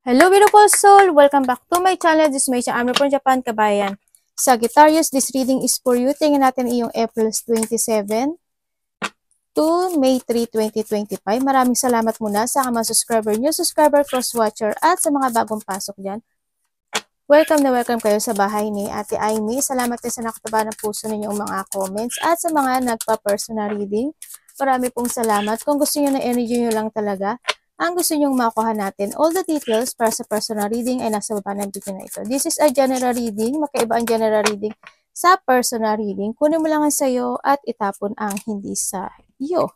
Hello beautiful soul! Welcome back to my channel. This is May Amro from Japan, kabayan. Sagittarius, this reading is for you. Tingnan natin iyong April 27 to May 3, 2025. Maraming salamat muna sa mga subscriber, new subscriber, cross-watcher, at sa mga bagong pasok dyan. Welcome na welcome kayo sa bahay ni Ate Aimee. Salamat din sa nakataba ng puso ninyong mga comments at sa mga nagpa-personal reading. Marami pong salamat. Kung gusto niyo na energy nyo lang talaga, ang gusto nyong makuha natin, all the details para sa personal reading ay nasa baba ng video na ito. This is a general reading. Magkaiba ang general reading sa personal reading. Kunin mo lang ang sayo at itapon ang hindi sa iyo.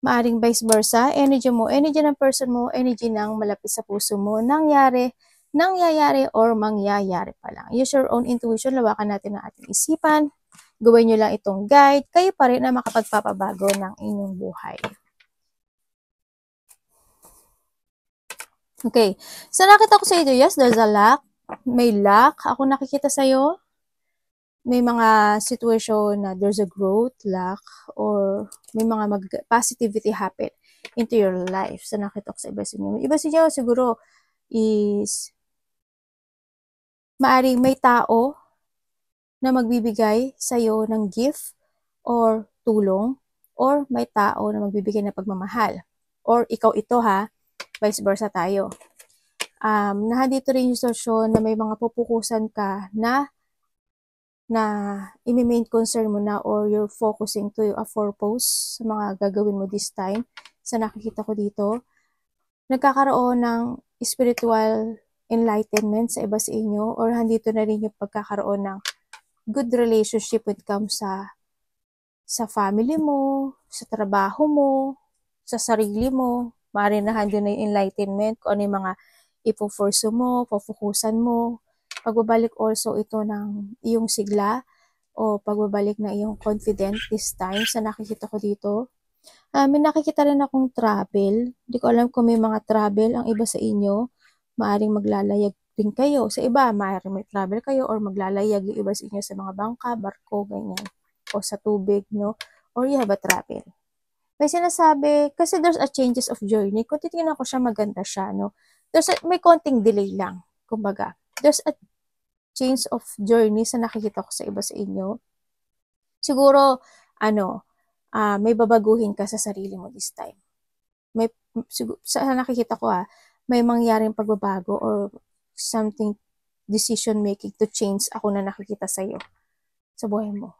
Maaring vice versa, energy mo, energy ng person mo, energy ng malapit sa puso mo, nangyayari, or mangyayari pa lang. Use your own intuition, lawakan natin ang ating isipan. Gawin nyo lang itong guide, kayo pa rin na makapagpapabago ng inyong buhay. Okay. So, nakita ko sa iyo, yes, there's a lack. May lack. Ako nakikita sa iyo. May mga situation na there's a growth, lack, or may mga positivity happen into your life. So, nakita ko sa iba sa inyo. Iba sa inyo, siguro, is maaring may tao na magbibigay sa iyo ng gift or tulong, or may tao na magbibigay ng pagmamahal. Or ikaw ito ha, vice versa tayo. Nandito rin yung sitwasyon na may mga pupukusan ka na i-main concern mo na or you're focusing to a purpose sa mga gagawin mo this time. Sa nakikita ko dito, nagkakaroon ng spiritual enlightenment sa iba sa inyo or nandito na rin yung pagkakaroon ng good relationship when it comes sa family mo, sa trabaho mo, sa sarili mo. Maaaring na handyo na yung enlightenment kung ano yung mga ipo-force mo, pufukusan mo. Pagbabalik also ito ng iyong sigla o pagbabalik na iyong confident this time sa nakikita ko dito. May nakikita rin akong travel. Hindi ko alam kung may mga travel ang iba sa inyo. Maaaring maglalayag din kayo. Sa iba, maaaring may travel kayo or maglalayag yung iba sa inyo sa mga bangka, barko, ganyan. O sa tubig, no? Or you have a travel. May sinasabi, kasi there's a changes of journey. Kung titignan ko siya, maganda siya, no? May konting delay lang, kumbaga. There's a change of journey sa nakikita ko sa iba sa inyo. Siguro, may babaguhin ka sa sarili mo this time. Sa nakikita ko may mangyaring pagbabago or something, decision making to change ako na nakikita sa iyo, sa buhay mo.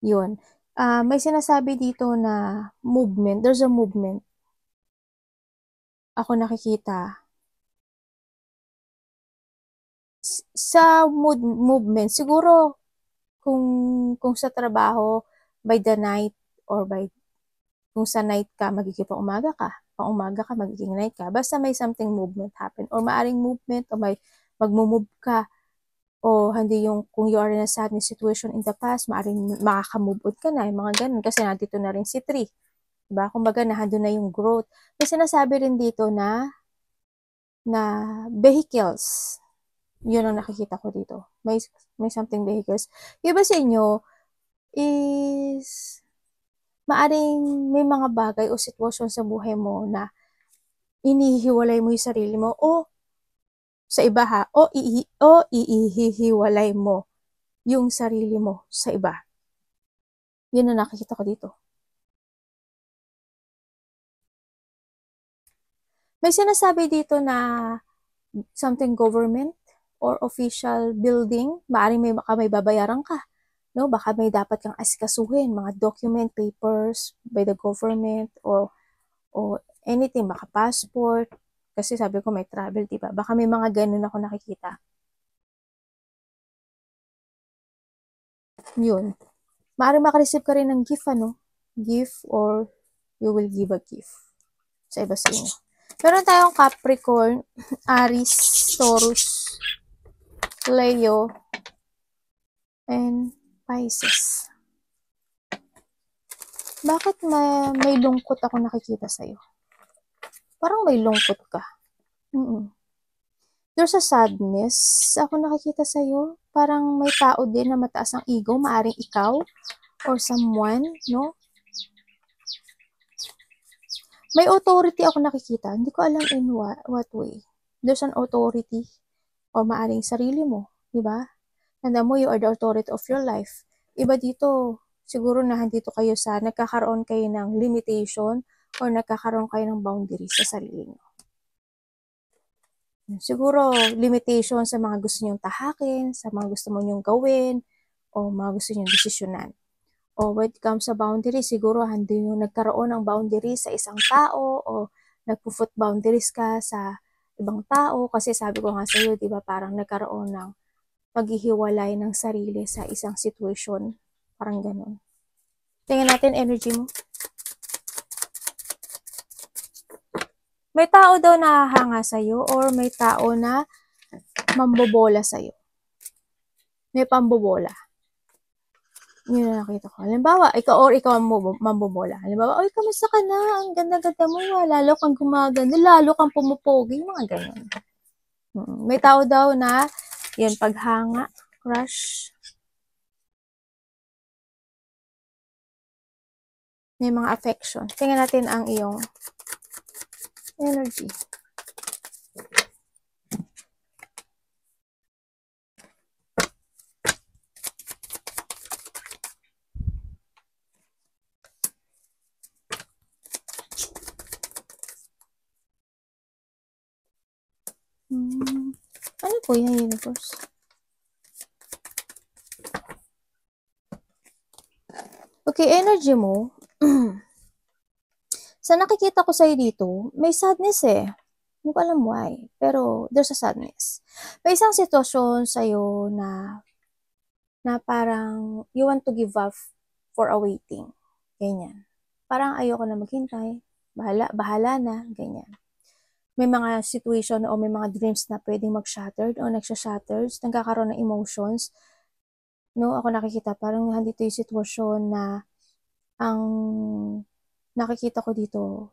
Yun. May sinasabi dito na movement. There's a movement. Ako nakikita. Sa movement, siguro kung sa trabaho, by the night or kung sa night ka, magiging pang umaga ka, magiging night ka. Basta may something movement happen or maaring movement o may magmumove ka o hindi yung kung you are in a sadness situation in the past, maaring makakamove on ka na, yung mga ganun kasi nandito na rin si 3. Diba? Kumbaga, nahando na yung growth. May sinasabi rin dito na vehicles. Yun ang nakikita ko dito. May something vehicles. Yung iba sa inyo is maaring may mga bagay o sitwasyon sa buhay mo na inihiwalay mo yung sarili mo o sa iba o ihihiwalay mo yung sarili mo sa iba. Yun ang nakikita ko dito. May sinasabi dito na something government or official building, maaaring may babayaran ka. No, baka may dapat kang asikasuhin, mga document, papers by the government o anything, baka passport. Kasi sabi ko may travel, diba? Baka may mga ganun ako nakikita. Yun. Maaaring makareceive ka rin ng gift, gift or you will give a gift sa iba sa inyo. Meron tayong Capricorn, Aries, Taurus, Leo, and Pisces. Bakit may lungkot ako nakikita sa'yo? Parang may lungkot ka. There's a sadness ako nakikita sa'yo. Parang may tao din na mataas ang ego. Maaring ikaw or someone, no? May authority ako nakikita. Hindi ko alam in what way. There's an authority o maaring sarili mo. Diba? Tanda mo, you are the authority of your life. Iba dito, siguro na dito kayo sa nagkakaroon kayo ng limitation or nagkakaroon kayo ng boundaries sa sarili nyo. Siguro, limitation sa mga gusto nyong tahakin, sa mga gusto mo nyong gawin, o mga gusto nyong desisyonan. O when it comes sa boundaries, siguro hindi yung nagkaroon ng boundaries sa isang tao o nagpo-put boundaries ka sa ibang tao kasi sabi ko nga sa iyo, 'di ba, parang nagkaroon ng paghihiwalay ng sarili sa isang situation, parang ganoon. Tingnan natin energy mo. May tao daw na hahanga sa iyo or may tao na mambobola sa iyo. May pambobola. Yun na nakita ko. Halimbawa, ikaw ang mambobola. Halimbawa, oy, kamusta ka na? Ang ganda-ganda mo. Lalo kang gumaganda. Lalo kang pumupogi. Mga ganyan. May tao daw na, yun, paghanga, crush. May mga affection. Tingnan natin ang iyong energy. Ano po yan, universe? Okay, energy mo. Sa nakikita ko sa'yo dito, may sadness eh. Hindi ko alam why, pero there's a sadness. May isang sitwasyon sa'yo na parang you want to give up for a waiting. Ganyan. Parang ayoko na maghintay. Bahala na. Ganyan. May mga situation o may mga dreams na pwedeng mag-shattered o nagsha-shatters, nagkakaroon ng emotions. No, ako nakikita, parang nandito yung sitwasyon na ang nakikita ko dito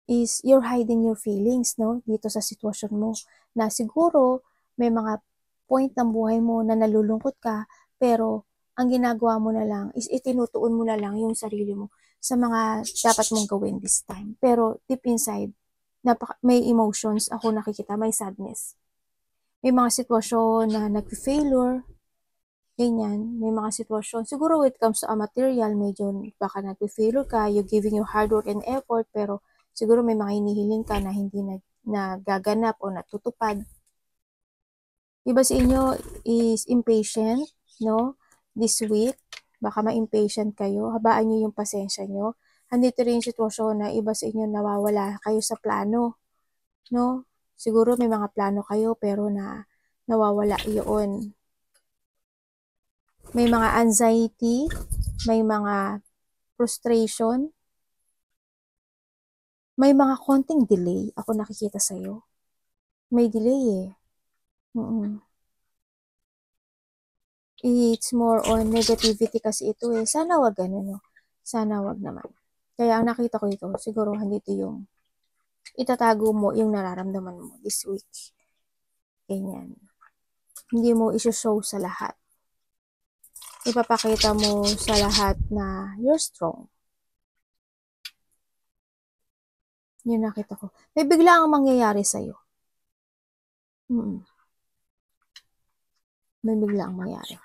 is you're hiding your feelings, no? Dito sa sitwasyon mo na siguro may mga point ng buhay mo na nalulungkot ka, pero ang ginagawa mo na lang is itinutuon mo na lang yung sarili mo sa mga dapat mong gawin this time. Pero deep inside, may emotions ako nakikita, may sadness. May mga sitwasyon na nag-failure, ganyan. May mga sitwasyon, siguro when it comes to a material, medyo baka nag-failure ka, you're giving your hard work and effort, pero siguro may mga hinihiling ka na hindi nagaganap o natutupad. Iba sa inyo is impatient, no? This week, baka ma-impatient kayo, habaan nyo yung pasensya nyo. Andito rin yung sitwasyon na iba sa inyo nawawala kayo sa plano, no? Siguro may mga plano kayo pero nawawala yun. May mga anxiety, may mga frustration, may mga konting delay ako nakikita sa'yo. May delay eh. It's more on negativity kasi ito eh. Sana wag ganun, no? Sana wag naman. Kaya ang nakita ko ito, siguro handito yung itatago mo yung nararamdaman mo this week. Ganyan. Hindi mo isushow sa lahat. Ipapakita mo sa lahat na you're strong. Yun nakita ko. May bigla ang mangyayari sa'yo. May bigla ang mangyayari.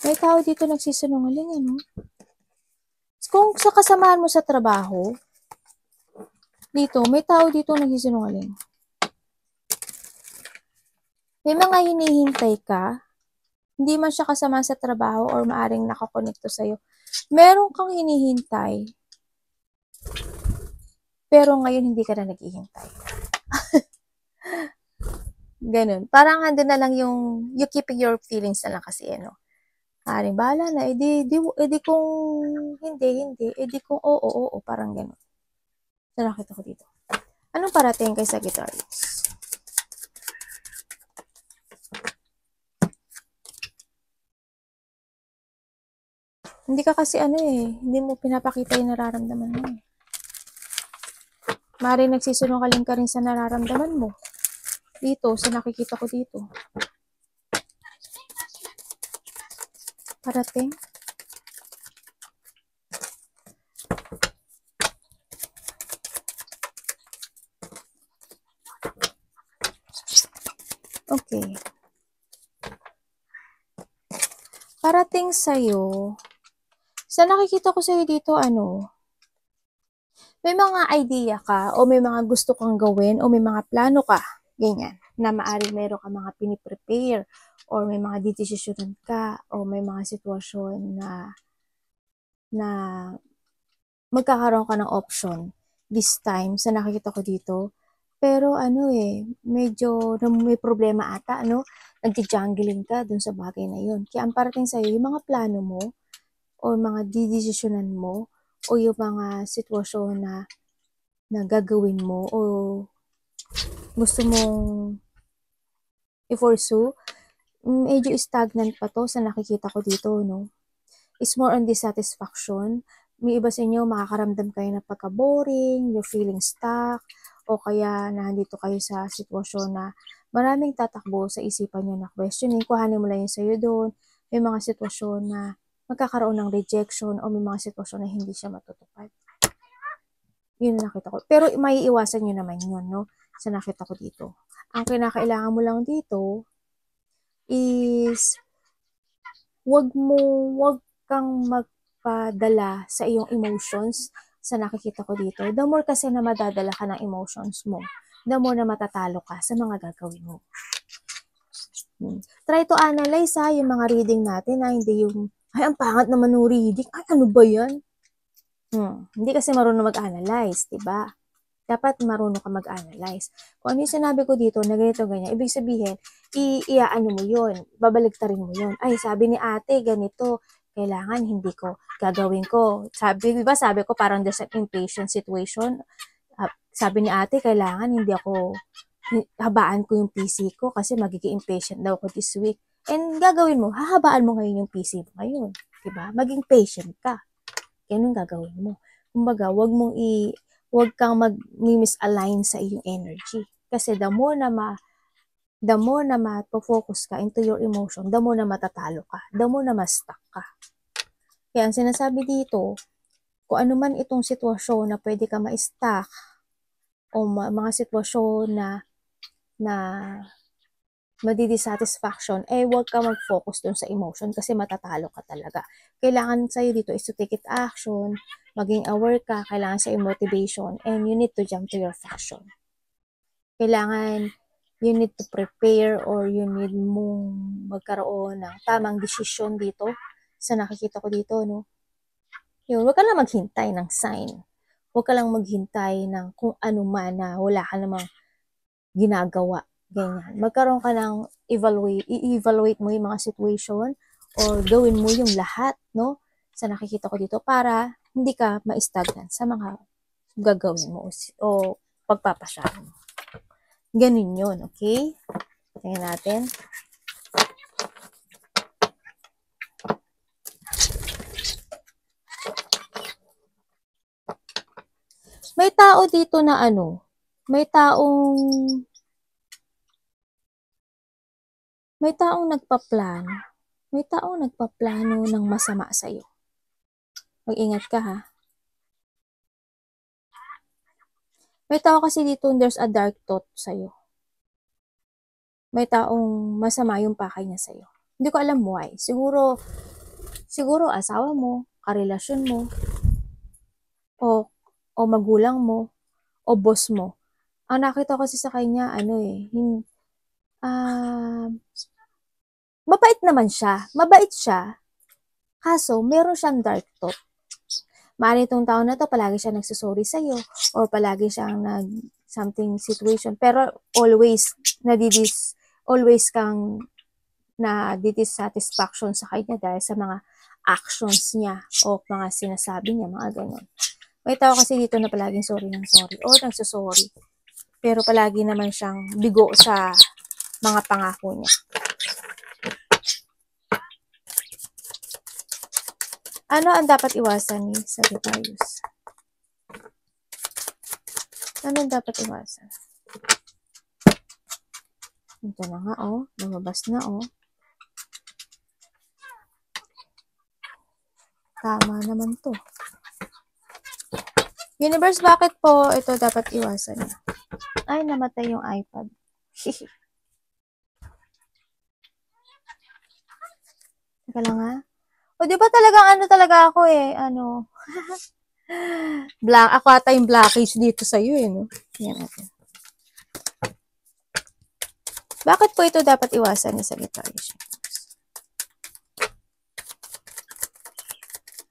May tao dito nagsisinungaling, ano? Kung sa kasamahan mo sa trabaho, dito, may tao dito nagsisinungaling. May mga hinihintay ka, hindi man siya kasama sa trabaho or maaring nakakonekto sa'yo. Meron kang hinihintay, pero ngayon hindi ka na naghihintay. Ganun. Parang handa na lang yung, you keeping your feelings na lang kasi, ano. Maaring bahala na, edi kung hindi, edi kung oo, parang ganun. So, nakita ko dito. Anong parating kay Sagittarius? Hindi ka kasi hindi mo pinapakita yung nararamdaman mo eh. Maaaring nagsisinungaling ka rin sa nararamdaman mo. Dito, sa nakikita ko dito. Parating. Okay. Parating sa'yo, sa nakikita ko sa'yo dito, may mga idea ka o may mga gusto kang gawin o may mga plano ka, ganyan, na maaaring meron ka mga piniprepare or may mga didesisyonan ka o may mga sitwasyon na magkakaroon ka ng option this time sa nakikita ko dito. Pero medyo may problema ata, nagja-jungling ka dun sa bagay na yun. Kaya ang parating sa'yo, yung mga plano mo o mga didesisyonan mo o yung mga sitwasyon na gagawin mo o gusto mong i-pursue, medyo stagnant pa to sa nakikita ko dito, no? It's more on dissatisfaction. May iba sa inyo, makakaramdam kayo na pagka-boring, you're feeling stuck, o kaya nandito kayo sa sitwasyon na maraming tatakbo sa isipan nyo na questioning, kuhanin mo lang yung sa'yo doon. May mga sitwasyon na magkakaroon ng rejection o may mga sitwasyon na hindi siya matutupad. Yun nakita ko. Pero may iwasan nyo naman yun, no? Sa nakita ko dito. Ang kinakailangan mo lang dito is wag kang magpadala sa iyong emotions sa nakikita ko dito. The more kasi na madadala ka ng emotions mo, the more na matatalo ka sa mga gagawin mo. Try to analyze yung mga reading natin hindi yung, ay, ang pangat naman ng reading. Ay, ano ba yan? Hindi kasi marunong mag-analyze, diba? Dapat marunong ka mag-analyze. Kung ano yung sinabi ko dito na ganito, ganyan, ibig sabihin, iaano mo yun, babaligtarin mo yun. Ay, sabi ni ate, ganito, kailangan hindi ko gagawin ko. Diba sabi ko parang there's an impatient situation. Sabi ni ate, kailangan hindi ako, habaan ko yung PC ko kasi magiging impatient daw ako this week. And gagawin mo, hahabaan mo ngayon yung PC mo ngayon. Diba? Maging patient ka. Ganun gagawin mo. Kumbaga, wag kang mag-misalign sa iyong energy. Kasi the more na ma-focus ka into your emotion, the more na matatalo ka, the more na ma-stuck ka. Kaya ang sinasabi dito, kung ano man itong sitwasyon na pwede ka ma-stuck o mga sitwasyon na madi-dissatisfaction, wag ka mag-focus dun sa emotion kasi matatalo ka talaga. Kailangan sa'yo dito is to take it action, maging aware ka, kailangan sa motivation, and you need to jump to your fashion. Kailangan, you need to prepare or you need mong magkaroon ng tamang desisyon dito sa nakikita ko dito, no? Yun, huwag ka lang maghintay ng sign. Huwag ka lang maghintay ng kung ano man na wala ka namang ginagawa. Ganyan. Magkaroon ka ng i-evaluate mo yung mga situation or gawin mo yung lahat, no? Sa nakikita ko dito para hindi ka ma-stagnant sa mga gagawin mo o pagpapasyahan mo. Ganun yun, okay? Tingnan natin. May tao dito na may taong nagpaplano. May taong nagpaplano ng masama sa'yo. Mag-ingat ka, ha? May tao kasi dito, there's a dark thought sa'yo. May taong masama yung pakay niya sa'yo. Hindi ko alam why. Siguro asawa mo, karelasyon mo, o magulang mo, o boss mo. Ang nakita ko kasi sa kanya, mabait naman siya. Mabait siya. Kaso, meron siyang dark thought. Maaaring itong tao na to, palagi siya nagsusorry sa'yo, or palagi siyang something situation. Pero always kang dissatisfaction sa kanya dahil sa mga actions niya o mga sinasabi niya, mga ganun. May tao kasi dito na palaging sorry o nagsusorry. Pero palagi naman siyang bigo sa mga pangako niya. Ano ang dapat iwasan ni Sagittarius? Ano ang dapat iwasan? Ito na nga, lumabas na, Tama naman to. Universe, bakit po ito dapat iwasan niya? Ay, namatay yung iPad. Teka lang ha. O, di ba talagang ano talaga ako eh, ano, black, ako ata yung blackish dito sa'yo eh, no? Yan natin. Bakit po ito dapat iwasan ni Sagittarius?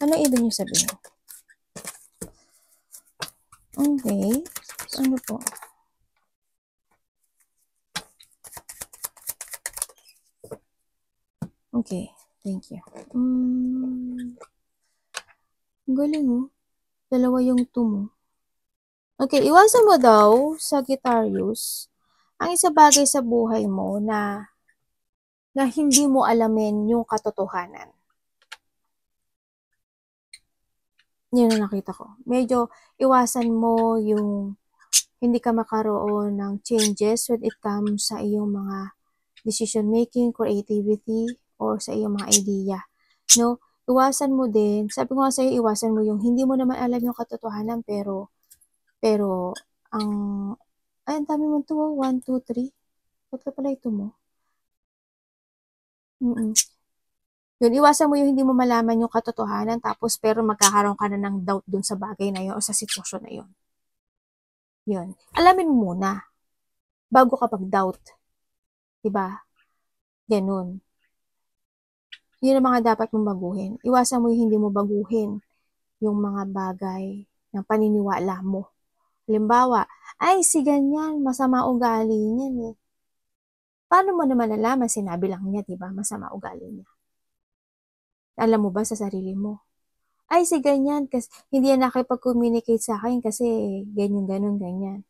Ano ibig niyo sabihin? Okay. Ano po? Okay. Thank you. Galing oh. Dalawa yung tumo. Okay, iwasan mo daw, Sagittarius, ang isa bagay sa buhay mo na hindi mo alamin yung katotohanan. Yun ang nakita ko. Medyo iwasan mo yung hindi ka makaroon ng changes when it comes sa iyong mga decision making, creativity, or sa iyong mga idea. No? Iwasan mo din, sabi ko nga sa'yo, iwasan mo yung hindi mo naman alam yung katotohanan, pero ang, ay, ang dami mo ito, 1, 2, 3. Ba't ka pala ito mo? Yun, iwasan mo yung hindi mo malaman yung katotohanan, tapos pero magkakaroon ka na ng doubt dun sa bagay na yun o sa sitwasyon na yun. Yun. Alamin mo muna, bago ka pag-doubt. Diba? Ganun. Yun ang mga dapat mong baguhin. Iwasan mo yung hindi mo baguhin yung mga bagay ng paniniwala mo. Halimbawa, ay, si ganyan, masama ugali niyan eh. Paano mo naman nalaman? Sinabi lang niya, diba? Masama ugali niya. Alam mo ba sa sarili mo? Ay, si ganyan, kasi hindi yan nakipag-communicate sa akin kasi ganyan, ganyan.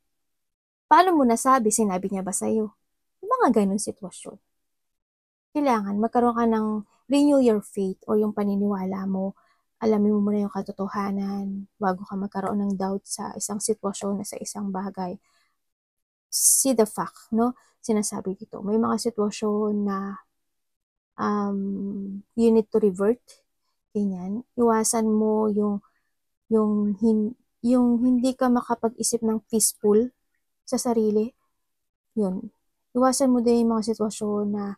Paano mo nasabi? Sinabi niya ba sa'yo? Yung mga ganun sitwasyon. Kailangan magkaroon ka ng renew your faith or yung paniniwala mo. Alamin mo muna yung katotohanan bago ka magkaroon ng doubt sa isang sitwasyon na sa isang bagay. See the fact, no? Sinasabi dito, may mga sitwasyon na you need to revert. Ganyan. Iwasan mo yung hindi ka makapag-isip ng peaceful sa sarili. Yun. Iwasan mo din yung mga sitwasyon na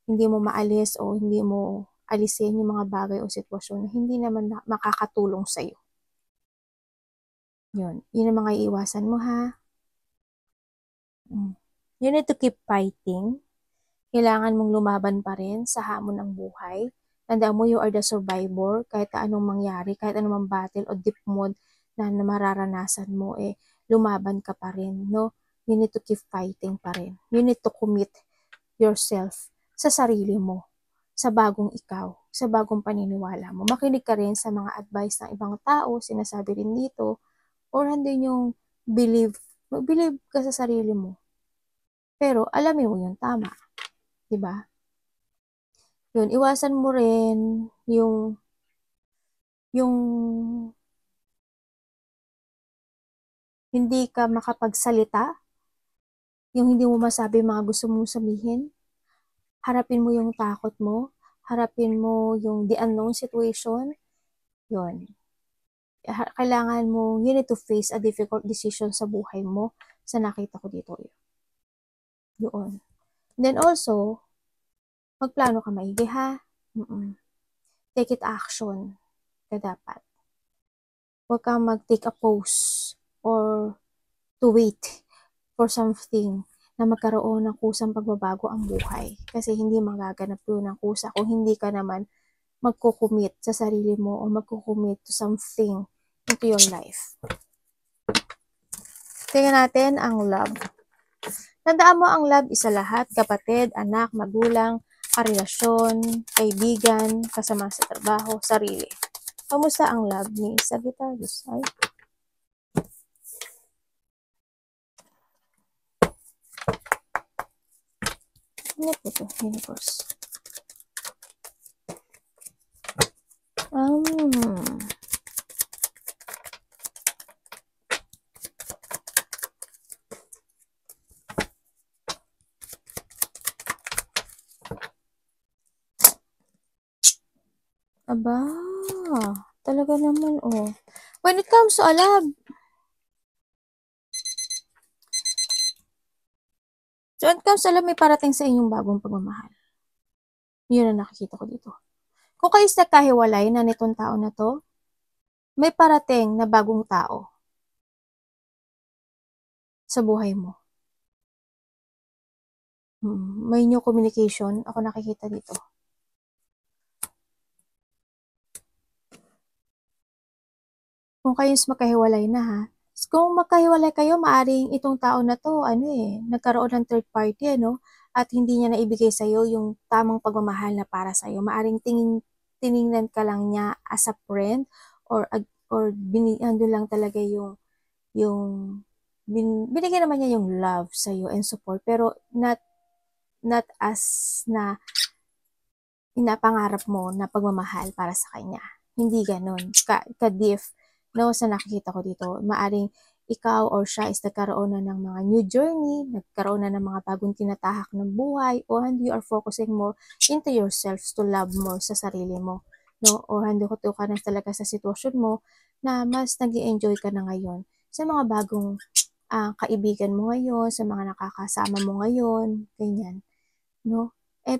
hindi mo maalis o hindi mo alisin yung mga bagay o sitwasyon na hindi naman makakatulong sa'yo. Yun. Yun ang mga iiwasan mo, ha? You need to keep fighting. Kailangan mong lumaban pa rin sa hamon ng buhay. Tandaan mo, you are the survivor. Kahit anong mangyari, kahit anong battle o deep mode na mararanasan mo, lumaban ka pa rin, no? You need to keep fighting pa rin. You need to commit yourself sa sarili mo, sa bagong ikaw, sa bagong paniniwala mo. Makinig ka rin sa mga advice ng ibang tao, sinasabi rin dito, or andun yung believe ka sa sarili mo. Pero alamin mo yung tama. Diba? Yun, iwasan mo rin yung hindi ka makapagsalita, yung hindi mo masabi mga gusto mong sabihin. Harapin mo yung takot mo, harapin mo yung the unknown situation. Yun. Kailangan mo, you need to face a difficult decision sa buhay mo sa nakita ko dito. Yun. Then also, magplano ka maigi, ha? Take it action ka dapat. Huwag kang mag-take a pause or to wait for something na magkaroon ng kusang pagbabago ang buhay. Kasi hindi magaganap yun ng kusa kung hindi ka naman magkukumit sa sarili mo o magkukumit to something into your life. Tingnan natin ang love. Tandaan mo, ang love isa lahat, kapatid, anak, magulang, karelasyon, kaibigan, kasama sa trabaho, sarili. Kamusta ang love ni Sagittarius? Ay. Ano po ito? Universe. Aba, talaga naman, oh. When it comes to love, may parating sa inyong bagong pagmamahal. Yun ang nakikita ko dito. Kung kayo is nagkahiwalay na nitong tao na to, may parating na bagong tao sa buhay mo. May new communication ako nakikita dito. Kung kayo is magkahiwalay na ha, kung magkahiwalay kayo, maaring itong tao na to, nagkaroon ng third party, at hindi niya naibigay sa'yo yung tamang pagmamahal na para sa'yo. Maaring tiningnan ka lang niya as a friend, or andun lang talaga binigyan naman niya yung love sa'yo and support, pero not as na inapangarap mo na pagmamahal para sa kanya. Hindi ganon. Ka-diff, sa nakikita ko dito. Maaring ikaw or siya is nagkaroon na ng mga new journey, nagkaroon na ng mga bagong tinatahak ng buhay, o you are focusing more into yourself to love more sa sarili mo. O hando ka na talaga sa sitwasyon mo na mas nag-i-enjoy ka na ngayon sa mga bagong kaibigan mo ngayon, sa mga nakakasama mo ngayon, ganyan.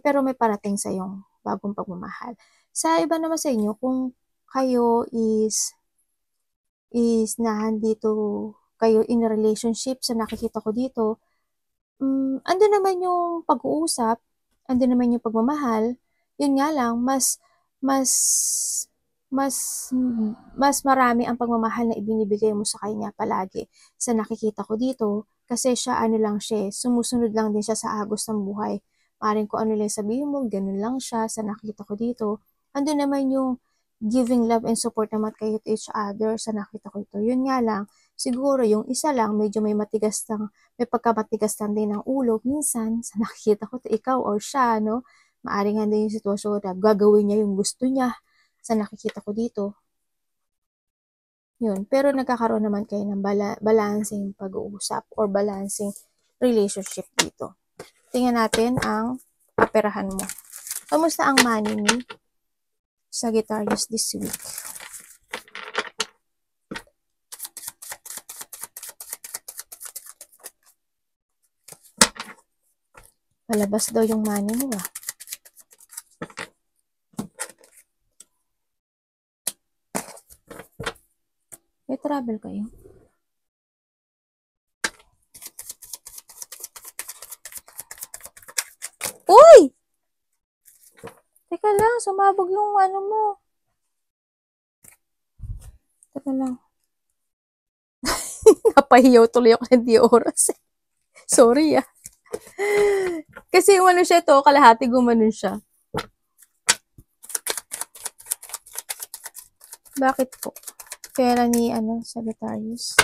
Pero may parating sa yung bagong pagmamahal. Sa iba naman sa inyo, kung kayo is dito kayo in a relationship, sa nakikita ko dito, andun naman yung pag-uusap, andun naman yung pagmamahal, yun nga lang, mas marami ang pagmamahal na ibinibigay mo sa kanya palagi. Sa nakikita ko dito, kasi siya lang siya, sumusunod lang din siya sa agos ng buhay. Maring kung ano lang sabihin mo, ganun lang siya. Sa nakita ko dito, andun naman yung giving love and support naman kayo to each other. Sa nakita ko ito, yun nga lang, siguro yung isa lang, medyo may pagkamatigas lang din ng ulo. Minsan, sa nakikita ko to, ikaw or siya, maaring handa yung sitwasyon na gagawin niya yung gusto niya. Sa nakikita ko dito, yun. Pero nagkakaroon naman kayo ng balancing pag-uusap or balancing relationship dito. Tingnan natin ang kaperahan mo. Kamusta ang money ni Sagittarius this week? Palabas daw yung money mo ah. May travel kayo? Uy! Teka lang, sumabog yung ano mo. Teka lang. Napahiyaw tuloy ako ng di oras. Sorry ah. Kasi umano siya to, kalahati gumanon siya. Bakit po? Pera ni Sagittarius.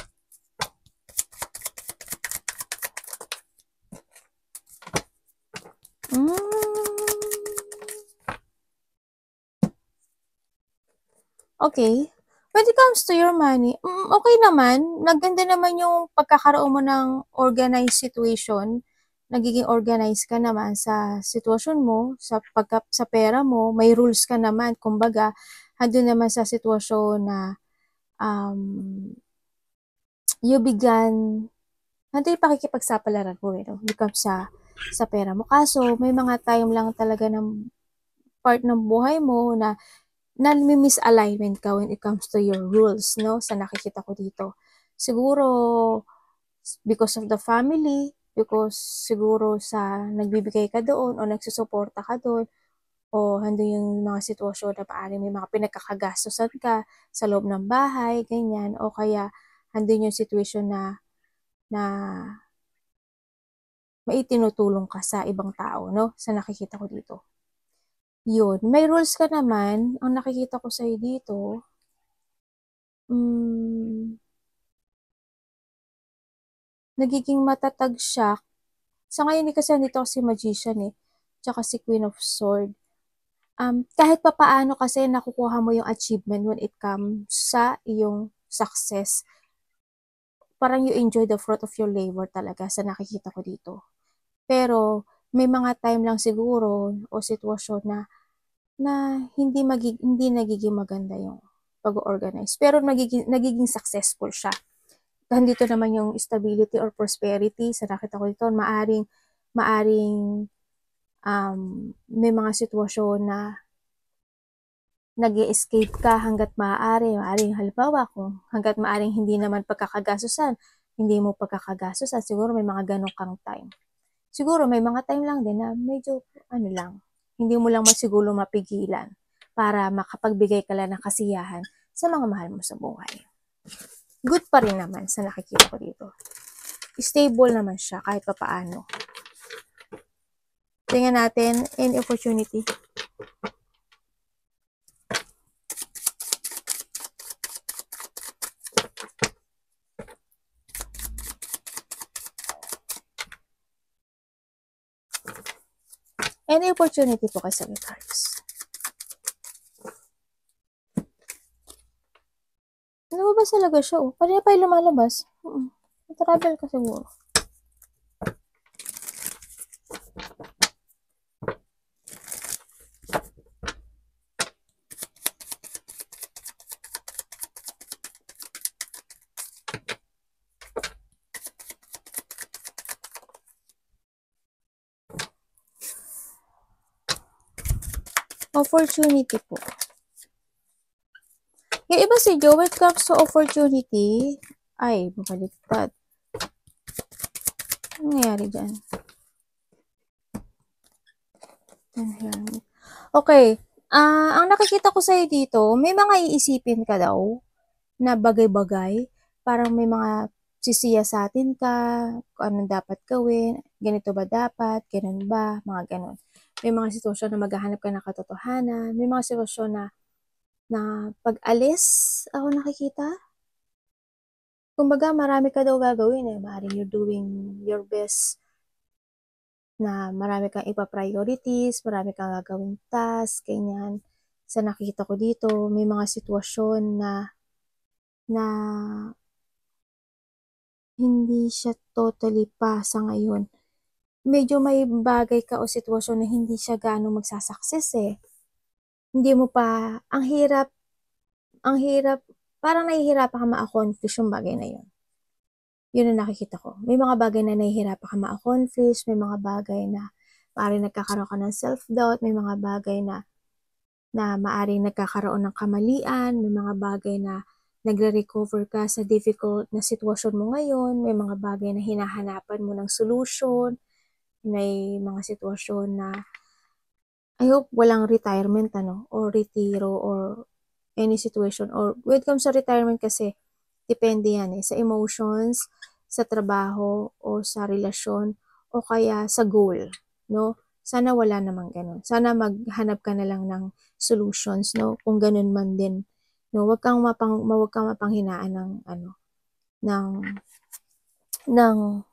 Okay. When it comes to your money, okay naman. Naganda naman yung pagkakaroon mo ng organized situation. Nagiging organized ka naman sa sitwasyon mo, sa pera mo. May rules ka naman. Kumbaga, andun naman sa sitwasyon na you began, nandun yung pakikipagsapalaran mo, become sa pera mo. Kaso, may mga time lang talaga ng part ng buhay mo na misalignment ka when it comes to your rules, sa nakikita ko dito. Siguro, because of the family, because siguro sa nagbibigay ka doon o nagsusuporta ka doon, o hando yung mga sitwasyon na maaaring may mga pinagkakagastosan ka sa loob ng bahay, ganyan, o kaya hando yung situation na maitinutulong ka sa ibang tao, sa nakikita ko dito. Yun. May rules ka naman. Ang nakikita ko sa'yo dito, nagiging matatag siya. Sa ngayon, kasi nandito si Magician tsaka si Queen of Sword. Kahit papaano kasi nakukuha mo yung achievement when it comes sa iyong success. Parang you enjoy the fruit of your labor talaga sa nakikita ko dito. Pero, may mga time lang siguro o sitwasyon na hindi nagiging maganda yung pag-organize. Pero nagiging successful siya. Nandito naman yung stability or prosperity. Sa nakita ko dito, maaring may mga sitwasyon na nag-i-escape ka hanggat maaari. Maaaring halimbawa kung hanggat maaaring hindi naman pagkakagastusan, hindi mo pagkakagastusan, siguro may mga ganong kang time. Siguro may mga time lang din na medyo ano lang, hindi mo lang masiguro mapigilan para makapagbigay ka lang ng kasiyahan sa mga mahal mo sa buhay. Good pa rin naman sa nakikita ko dito. Stable naman siya kahit pa paano. Tingnan natin, any opportunity. Any opportunity po kay Sagittarius. Lumabas talaga siya, oh. Kanina pa yung lumalabas. Travel ka siguro. Opportunity po. Yung iba si Joe, when it comes to opportunity, ay, mabaliktad. Ano nangyari dyan? Okay. Ang nakikita ko sa'yo dito, may mga iisipin ka daw na bagay-bagay. Parang may mga sisiyasatin ka, kung anong dapat gawin, ganito ba dapat, ganun ba, mga ganun. May mga sitwasyon na maghahanap ka ng katotohanan, may mga sitwasyon na pag-alis, ako nakikita. Kumbaga, marami ka daw gagawin eh. Maaaring you're doing your best na marami kang ipa-priorities, marami kang gagawing task, ganyan. Sa nakikita ko dito, may mga sitwasyon na hindi siya totally pa sa ngayon. Medyo may bagay ka o sitwasyon na hindi siya gaano magsasucess eh. Hindi mo pa, ang hirap, parang nahihirapan ka ma-accomplish yung bagay na yun. Yun ang nakikita ko. May mga bagay na nahihirapan ka ma-accomplish, may mga bagay na maaaring nagkakaroon ka ng self-doubt, may mga bagay na maaaring nagkakaroon ng kamalian, may mga bagay na nagre-recover ka sa difficult na sitwasyon mo ngayon, may mga bagay na hinahanapan mo ng solution, may mga sitwasyon na I hope walang retirement or retiro or any situation, or when it comes sa retirement kasi depende yan sa emotions, sa trabaho o sa relasyon o kaya sa goal, no? Sana wala namang ganun. Sana maghanap ka na lang ng solutions, no? Kung ganun man din, no? Wag kang mapanghinaan ng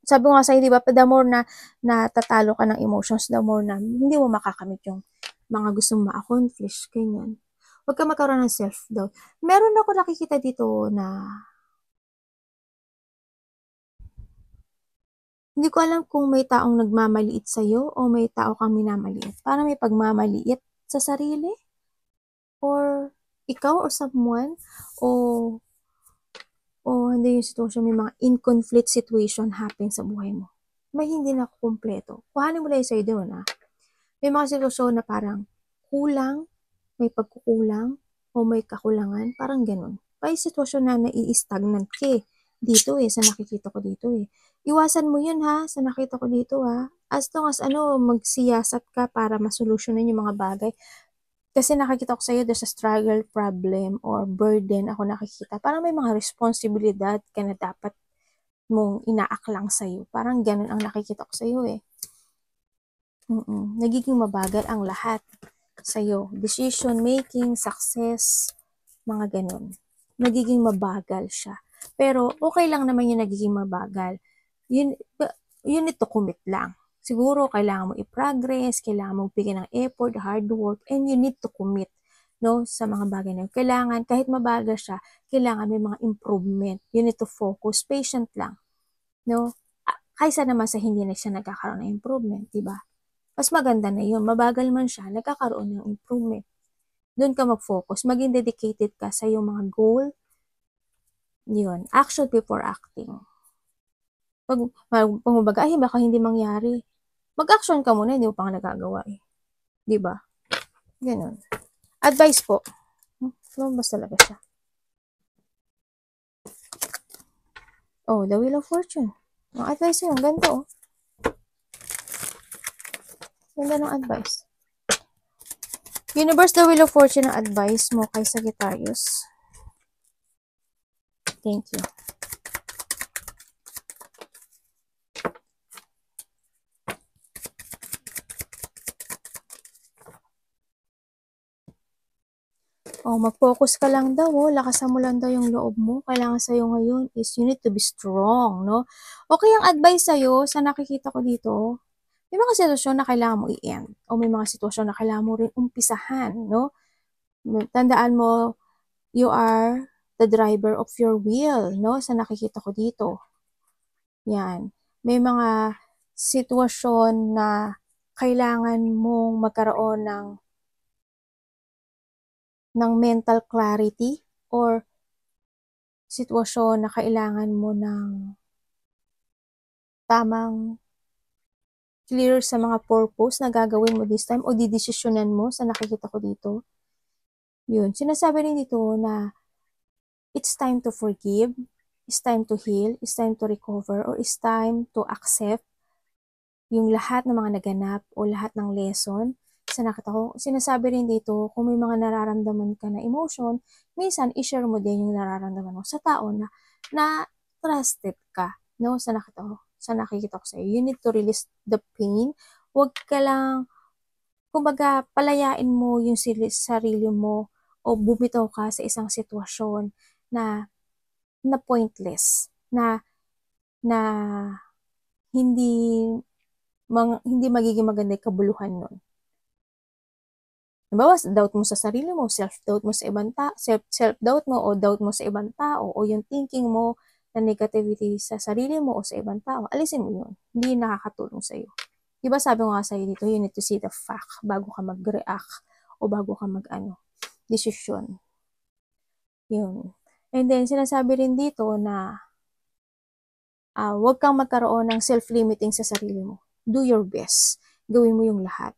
sabi ko nga sa'yo, di ba, the more na natatalo ka ng emotions, the more na hindi mo makakamit yung mga gusto mong ma-accomplish, ganyan. Huwag ka magkaroon ng self-doubt. Meron ako nakikita dito na hindi ko alam kung may taong nagmamaliit sa'yo o may tao kang minamaliit. Parang may pagmamaliit sa sarili or ikaw or someone o hindi yung sitwasyon, may mga in-conflict situation happen sa buhay mo. May hindi na kumpleto. Kuhanin mo lang yung sa'yo doon, May mga sitwasyon na parang kulang, may pagkukulang, o may kakulangan, parang ganun. May sitwasyon na nai-stagnant ka dito sa nakikita ko dito Iwasan mo yun sa nakita ko dito As long as magsiyasat ka para masolusyonan yung mga bagay. Kasi nakikita ko sa'yo, there's a struggle, problem, or burden ako nakikita. Parang may mga responsibilidad ka na dapat mong inaaklang sa'yo. Parang ganun ang nakikita ko sa'yo Nagiging mabagal ang lahat sa'yo. Decision making, success, mga ganun. Nagiging mabagal siya. Pero okay lang naman yung nagiging mabagal. You need to commit lang. Siguro, kailangan mo i-progress, kailangan mo bigyan ng effort, hard work, and you need to commit, sa mga bagay na yun. Kailangan, kahit mabagal siya, kailangan may mga improvement. You need to focus, patient lang, Kaysa naman sa hindi na siya nagkakaroon ng improvement, diba? Mas maganda na yun. Mabagal man siya, nagkakaroon ng improvement. Doon ka mag-focus. Maging dedicated ka sa iyong mga goal. Yun. Action before acting. Pag mabaga, baka hindi mangyari. Mag-action ka muna, hindi mo pa nga nagagawa Diba? Ganun. Advice po. Lumabas talaga siya. Oh, the Wheel of Fortune. Ang advice yun, ganda oh. Ganda ng advice. Universe, the Wheel of Fortune ang advice mo kay Sagittarius. Thank you. Oh, mag-focus ka lang daw, oh. Lakasan mo lang daw yung loob mo. Kailangan sa'yo ngayon is you need to be strong, no? Okay, ang advice sa'yo, sa nakikita ko dito, may mga sitwasyon na kailangan mo i-end. O may mga sitwasyon na kailangan mo rin umpisahan, no? Tandaan mo, you are the driver of your will, no? Sa nakikita ko dito. Yan. May mga sitwasyon na kailangan mong magkaroon ng mental clarity or sitwasyon na kailangan mo ng tamang clear sa mga purpose na gagawin mo this time o didesisyonan mo sa nakikita ko dito. Yun. Sinasabi rin dito na it's time to forgive, it's time to heal, it's time to recover, or it's time to accept yung lahat ng mga naganap o lahat ng lesson sa nakita ko. Sinasabi rin dito, kung may mga nararamdaman ka na emotion, minsan i-share mo din yung nararamdaman mo sa tao na trusted ka, no? Sa nakikita ko sa'yo. You need to release the pain. Huwag ka lang, kumbaga, palayain mo yung sarili mo o bumitaw ka sa isang sitwasyon na pointless, na hindi magiging maganda yung kabuluhan nun. Diba, doubt mo sa sarili mo, self-doubt mo sa ibang tao, self-doubt mo o doubt mo sa ibang tao o yung thinking mo na negativity sa sarili mo o sa ibang tao, alisin mo yun. Hindi nakakatulong sa'yo. Diba sabi ko nga sa'yo dito, you need to see the fact bago ka mag-react o bago ka desisyon. Yun. And then, sinasabi rin dito na huwag kang magkaroon ng self-limiting sa sarili mo. Do your best. Gawin mo yung lahat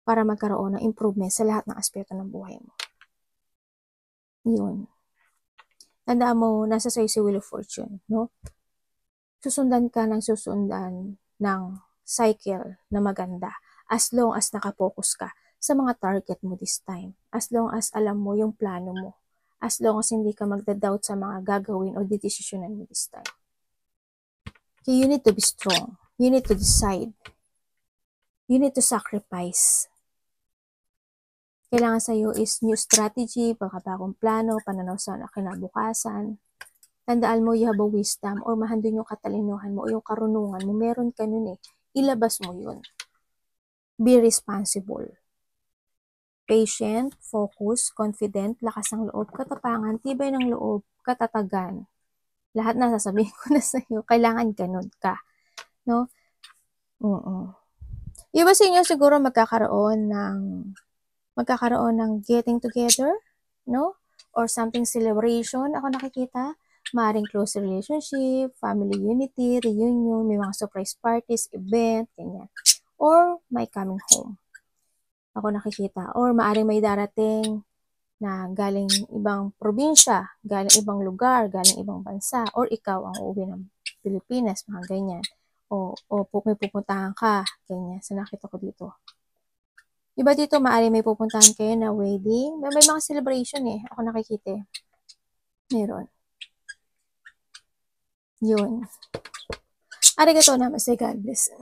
para magkaroon ng improvement sa lahat ng aspeto ng buhay mo. Yun. Tandaan mo, nasa sa'yo si Wheel of Fortune, no? Susundan ka ng susundan ng cycle na maganda as long as nakapokus ka sa mga target mo this time. As long as alam mo yung plano mo. As long as hindi ka magda-doubt sa mga gagawin o didesisyonan mo this time. Okay, you need to be strong. You need to decide. You need to sacrifice. Kailangan sa'yo is new strategy, bagong plano, pananaw sa kinabukasan. Tandaan mo, you have a wisdom or mahandun yung katalinuhan mo o yung karunungan mo. Meron ka nun eh. Ilabas mo yun. Be responsible. Patient, focus, confident, lakas ng loob, katapangan, tibay ng loob, katatagan. Lahat na sasabihin ko na sa'yo. Kailangan ganun ka. No? Iba sa inyo siguro magkakaroon ng getting together, no? Or something celebration, ako nakikita. Maaaring close relationship, family unity, reunion, may mga surprise parties, event, ganyan. Or my coming home. Ako nakikita. Or maaaring may darating na galing ibang probinsya, galing ibang lugar, galing ibang bansa, or ikaw ang uuwi ng Pilipinas, mga ganyan. O may pupuntahan ka, ganyan. So nakita ko dito. Iba dito, maaari may pupuntahan kayo na wedding. May mga celebration eh. Ako nakikita eh. Meron. Yun. Arigato namaste, God bless.